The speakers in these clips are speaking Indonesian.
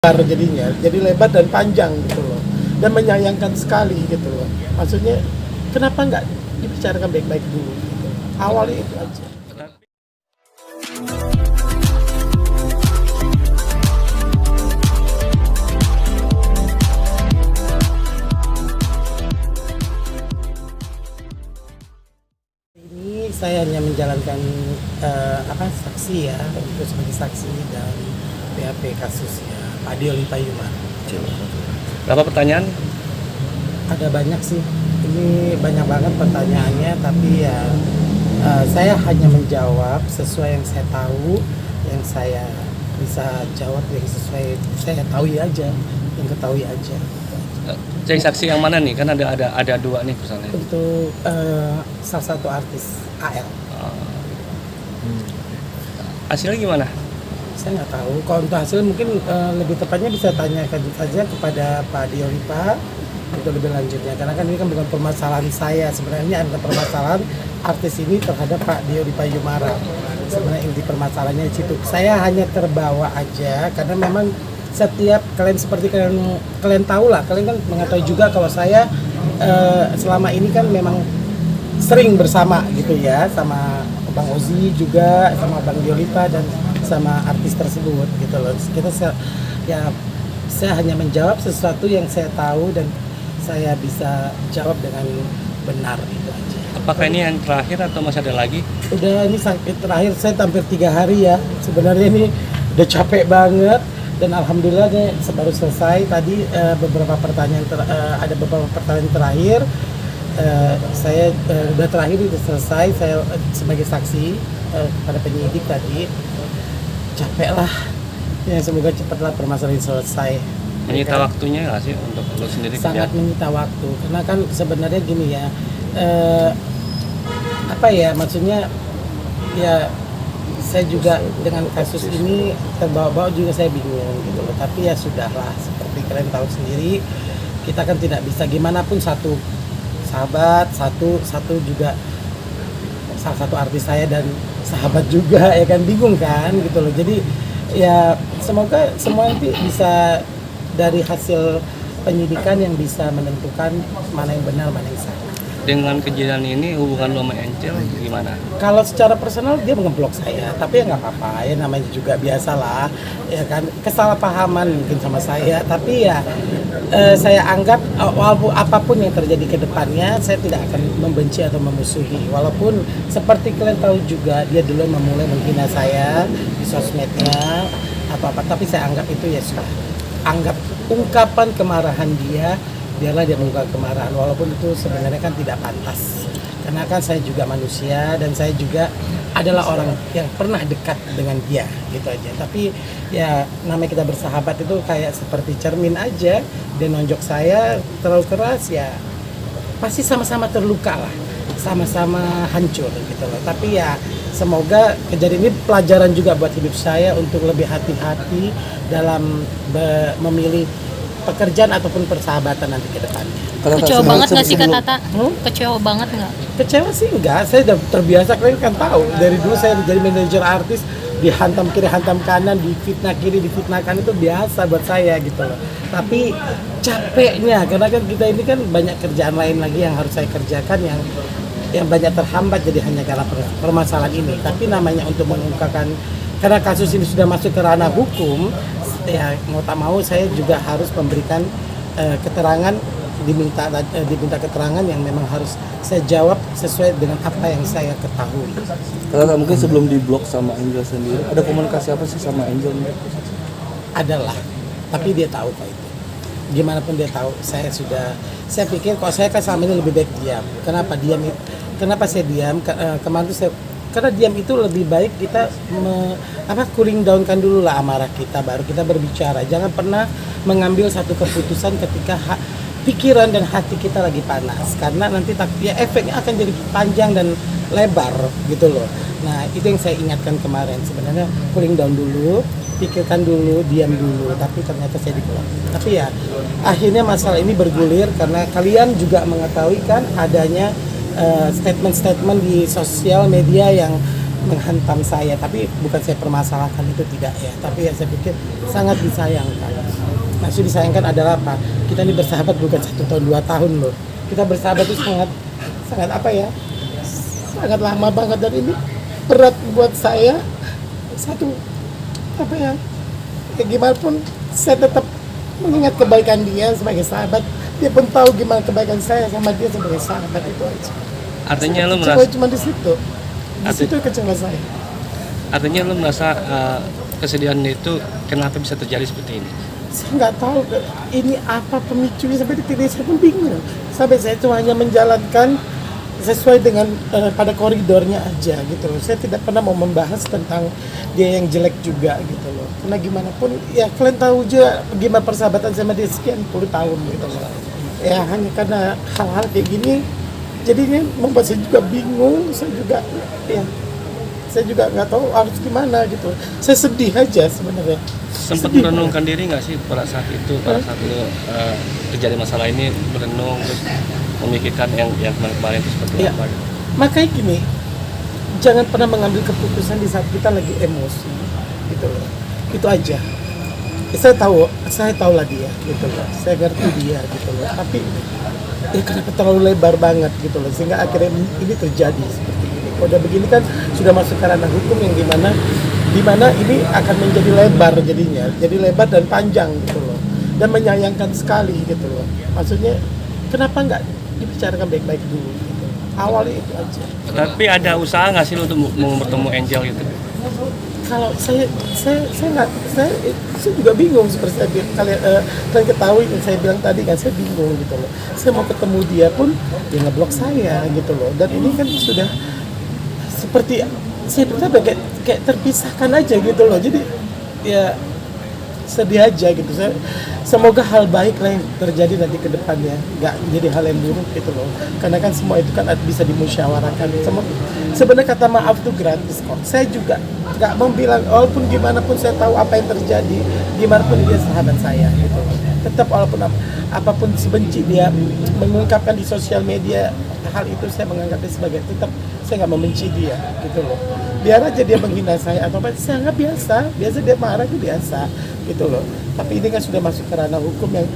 lebar jadinya, jadi lebar dan panjang gitu loh, dan menyayangkan sekali gitu loh. Maksudnya kenapa nggak dibicarakan baik-baik dulu gitu. Awalnya itu aja. Ini saya hanya menjalankan saksi ya, untuk sebagai saksi dan BAP kasus ya Pak Dioli Payuman. Berapa pertanyaan? Ada banyak sih, ini banyak banget pertanyaannya, tapi ya saya hanya menjawab sesuai yang saya tahu, yang saya bisa jawab yang sesuai saya tahu aja, yang ketahui aja. Jadi saksi yang mana nih? Kan ada dua nih misalnya. Untuk salah satu artis AL. Hasilnya gimana? Saya nggak tahu. Kalau untuk hasil mungkin lebih tepatnya bisa tanyakan saja kepada Pak Dioli Pak untuk lebih lanjutnya. Karena kan ini kan bukan permasalahan saya. Sebenarnya ini adalah permasalahan artis ini terhadap Pak Dioli Payumara. Sebenarnya inti permasalahannya di situ. Saya hanya terbawa aja karena memang setiap kalian seperti kalian tahu lah, kalian kan mengetahui juga kalau saya selama ini kan memang sering bersama gitu ya, sama Bang Ozi juga, sama Bang Diolita dan sama artis tersebut gitu loh. Saya hanya menjawab sesuatu yang saya tahu dan saya bisa jawab dengan benar gitu aja. Apakah ini yang terakhir atau masih ada lagi? Udah, ini sampai terakhir, saya hampir 3 hari ya. Sebenarnya ini udah capek banget. Dan alhamdulillah baru selesai tadi beberapa pertanyaan ada beberapa pertanyaan terakhir saya udah terakhir udah selesai saya sebagai saksi pada penyidik tadi. Capek lah ya, semoga cepatlah permasalahan selesai. Menyita kan? Waktunya nggak sih untuk lo sendiri? Sangat menyita waktu karena kan sebenarnya gini ya, maksudnya ya saya juga dengan kasus ini terbawa-bawa juga saya bingung gitu loh. Tapi ya sudahlah, seperti kalian tahu sendiri, kita kan tidak bisa gimana pun satu sahabat, satu juga salah satu artis saya dan sahabat juga ya kan, bingung kan gitu loh. Jadi ya semoga semua nanti bisa dari hasil penyidikan yang bisa menentukan mana yang benar, mana yang salah. Dengan kejadian ini hubungan lo sama Angel gimana? Kalau secara personal dia ngeblok saya, tapi ya nggak apa-apa ya, namanya juga biasalah ya kan, kesalahpahaman mungkin sama saya, tapi ya saya anggap walaupun apapun yang terjadi ke depannya saya tidak akan membenci atau memusuhi, walaupun seperti kalian tahu juga dia dulu memulai menghina saya di sosmednya apa-apa, tapi saya anggap itu ya sudah, anggap ungkapan kemarahan dia, biarlah dia mengungkapkan kemarahan, walaupun itu sebenarnya kan tidak pantas. Karena kan saya juga manusia dan saya juga adalah orang yang pernah dekat dengan dia, gitu aja. Tapi ya namanya kita bersahabat itu kayak seperti cermin aja. Dia nonjok saya terlalu keras ya pasti sama-sama terluka lah, sama-sama hancur gitu loh. Tapi ya semoga kejadian ini pelajaran juga buat hidup saya untuk lebih hati-hati dalam memilih pekerjaan ataupun persahabatan nanti ke depannya. Kecewa banget nggak sih Kak Tata? Kecewa banget nggak? Kecewa sih enggak, saya udah terbiasa, kalian kan tahu. Dari dulu saya jadi manajer artis, dihantam kiri, hantam kanan, difitnah kiri, difitnah kanan, itu biasa buat saya gitu loh. Tapi capeknya, karena kan kita ini kan banyak kerjaan lain lagi yang harus saya kerjakan, yang banyak terhambat jadi hanya karena permasalahan ini. Tapi namanya untuk mengungkapkan, karena kasus ini sudah masuk ke ranah hukum, ya mau tak mau saya juga harus memberikan keterangan, diminta keterangan yang memang harus saya jawab sesuai dengan apa yang saya ketahui. Kalau mungkin sebelum diblok sama Angel sendiri, ada komunikasi apa sih sama Angel? Adalah, tapi dia tahu kok itu. Gimana pun dia tahu, saya pikir kalau saya kan selama ini lebih baik diam. Kenapa saya diam? Kemarin tuh karena diam itu lebih baik kita cooling down kan dulu lah amarah kita, baru kita berbicara. Jangan pernah mengambil satu keputusan ketika pikiran dan hati kita lagi panas, karena nanti ya efeknya akan jadi panjang dan lebar gitu loh. Nah itu yang saya ingatkan kemarin, sebenarnya cooling down dulu, pikirkan dulu, diam dulu, tapi ternyata saya diblok. Tapi ya akhirnya masalah ini bergulir karena kalian juga mengetahui kan adanya statement-statement di sosial media yang menghantam saya, tapi bukan saya permasalahkan itu, tidak ya, tapi ya saya pikir sangat disayangkan. masih disayangkan adalah apa? Kita ini bersahabat bukan 1 tahun 2 tahun loh. Kita bersahabat itu sangat apa ya? Sangat lama banget, dan ini berat buat saya. Satu apa ya? Ya gimana pun saya tetap mengingat kebaikan dia sebagai sahabat. Dia pun tahu gimana kebaikan saya sama dia sebagai sahabat, itu aja. Artinya lu Kecewa merasa cuma di situ. Di situ kecewa saya. artinya lu merasa kesedihan itu kenapa bisa terjadi seperti ini? Saya nggak tahu ini apa pemicunya, sampai detik ini saya pun bingung. Sampai saya cuma hanya menjalankan sesuai dengan pada koridornya aja gitu loh. Saya tidak pernah mau membahas tentang dia yang jelek juga gitu loh. Karena gimana pun ya kalian tahu juga gimana persahabatan sama dia sekian puluh tahun gitu loh. Ya hanya karena hal-hal kayak gini jadinya membuat saya juga bingung. Saya juga nggak tahu harus gimana gitu. Saya sedih aja sebenarnya. Sempat Sedih. merenungkan diri nggak sih pada saat itu, pada saat lu terjadi masalah ini, merenung terus memikirkan yang kemarin itu seperti Iya. apa? Makanya gini, jangan pernah mengambil keputusan di saat kita lagi emosi, gitu loh. Itu aja. Saya tahu lah dia, gitu loh. Saya ngerti dia, gitu loh. Tapi ya kenapa terlalu lebar banget, gitu loh, sehingga akhirnya ini terjadi seperti ini. Kalau udah begini kan sudah masuk ke ranah hukum yang dimana ini akan menjadi lebar jadinya, jadi lebar dan panjang, gitu loh. Dan menyayangkan sekali, gitu loh. Maksudnya kenapa nggak dibicarakan baik-baik dulu gitu. Awalnya itu aja. Tapi ada usaha nggak sih lu untuk mau bertemu Angel gitu? Kalau saya juga bingung seperti saya kalian ketahui yang saya bilang tadi kan, saya bingung gitu loh. Saya mau ketemu dia pun dia ngeblok saya gitu loh. Dan ini kan sudah seperti saya kayak terpisahkan aja gitu loh. Jadi ya sedih aja gitu. Semoga hal baik lah yang terjadi nanti ke depannya, nggak jadi hal yang buruk gitu loh. Karena kan semua itu kan bisa dimusyawarahkan. Sebenarnya kata maaf itu gratis kok. Saya juga nggak mau bilang, walaupun gimana pun saya tahu apa yang terjadi, gimana pun dia sahabat saya gitu loh. Tetap walaupun apapun sebenci dia mengungkapkan di sosial media hal itu, saya menganggapnya sebagai, tetap saya nggak membenci dia gitu loh. Biar aja dia menghina saya atau apa, saya anggap biasa dia marah itu biasa gitu loh. Tapi ini kan sudah masuk ke ranah hukum yang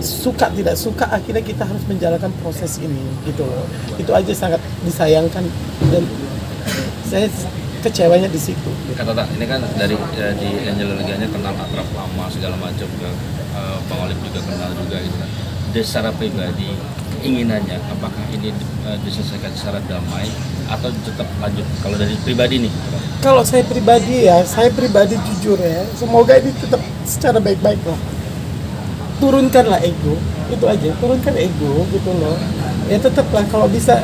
suka tidak suka akhirnya kita harus menjalankan proses ini gitu loh. Itu aja sangat disayangkan dan saya kecewanya di situ. Kata tak, ini kan dari di Angel Leganya kenal akrab lama segala macam, Bang Olive juga kenal juga gitu kan. Dari secara pribadi inginannya apakah ini diselesaikan secara damai atau tetap lanjut kalau dari pribadi nih? Kalau saya pribadi jujur ya, semoga ini tetap secara baik-baik lah. Turunkanlah ego, itu aja, turunkan ego gitu loh. Ya tetaplah kalau bisa,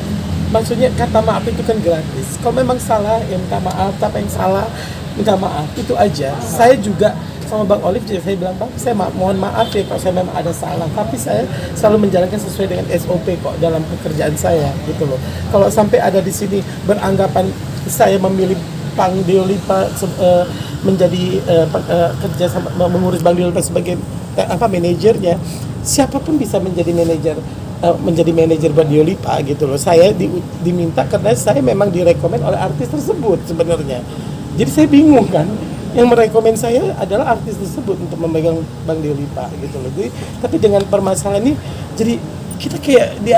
maksudnya kata maaf itu kan gratis. Kalau memang salah ya minta maaf, apa yang salah minta maaf, itu aja. Saya juga sama Bang Olive juga saya bilang, Bang, saya mohon maaf ya kalau saya memang ada salah, tapi saya selalu menjalankan sesuai dengan SOP kok dalam pekerjaan saya gitu loh. Kalau sampai ada di sini beranggapan saya memilih Bang Deolipa menjadi kerja sama mengurus Bang Deolipa sebagai manajernya, siapapun bisa menjadi manajer buat Deolipa gitu loh. Saya diminta karena saya memang direkomend oleh artis tersebut sebenarnya. Jadi saya bingung kan, yang merekomend saya adalah artis tersebut untuk memegang Bang Deolipa gitu loh. Jadi, tapi dengan permasalahan ini, jadi kita kayak di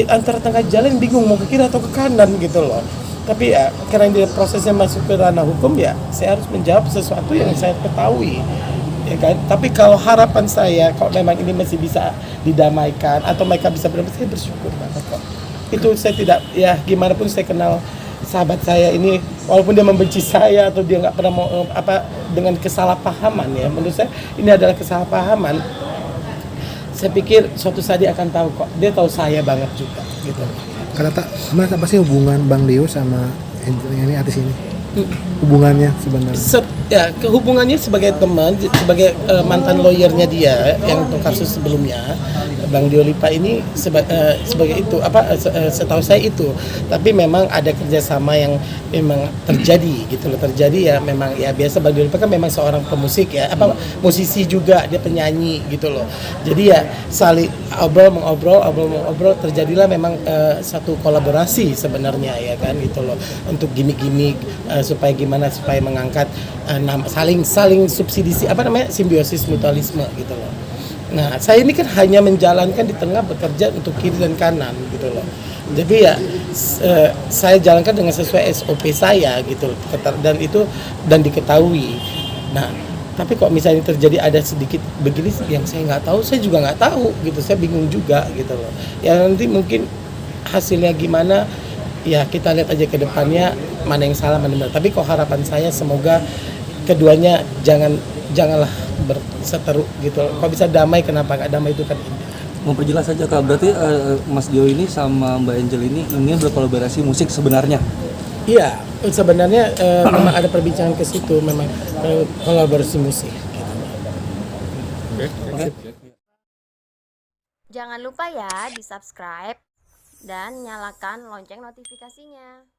antara tengah jalan bingung mau ke kiri atau ke kanan gitu loh. Tapi ya karena dia prosesnya masuk ke ranah hukum, ya saya harus menjawab sesuatu yang saya ketahui. Ya kan? Tapi kalau harapan saya, kalau memang ini masih bisa didamaikan atau mereka bisa berdamai, saya bersyukur banget kok. Itu saya tidak, ya gimana pun saya kenal sahabat saya ini, walaupun dia membenci saya atau dia nggak pernah mau dengan kesalahpahaman ya, menurut saya ini adalah kesalahpahaman. Saya pikir suatu saat dia akan tahu kok, dia tahu saya banget juga gitu. Kata tak, mas apa sih hubungan Bang Deo sama ini artis ini? Hubungannya sebenarnya? Hubungannya sebagai teman, sebagai mantan lawyernya dia yang untuk kasus sebelumnya, Bang Dio Lipa ini sebagai itu setahu saya itu, tapi memang ada kerjasama yang memang terjadi gitu loh, terjadi ya memang ya biasa. Bang Dio Lipa kan memang seorang pemusik ya, musisi juga, dia penyanyi gitu loh, jadi ya saling mengobrol terjadilah memang satu kolaborasi sebenarnya ya kan gitu loh, untuk gimmick-gimmick supaya mengangkat saling subsidi simbiosis mutualisme gitu loh. Nah, saya ini kan hanya menjalankan di tengah, bekerja untuk kiri dan kanan gitu loh. Jadi ya saya jalankan dengan sesuai SOP saya gitu loh, dan diketahui. Nah, tapi kok misalnya terjadi ada sedikit begini yang saya nggak tahu, saya juga nggak tahu gitu, saya bingung juga gitu loh. Ya nanti mungkin hasilnya gimana, ya kita lihat aja ke depannya mana yang salah mana yang benar. Tapi kok harapan saya semoga keduanya janganlah berseteru gitu. Kalau bisa damai, kenapa nggak damai, itu kan indah. Memperjelas saja Kak, berarti Mas Dio ini sama Mbak Angel ini ingin berkolaborasi musik sebenarnya? Iya, sebenarnya memang ada perbincangan ke situ, memang kolaborasi musik. Jangan lupa ya di subscribe dan nyalakan lonceng notifikasinya.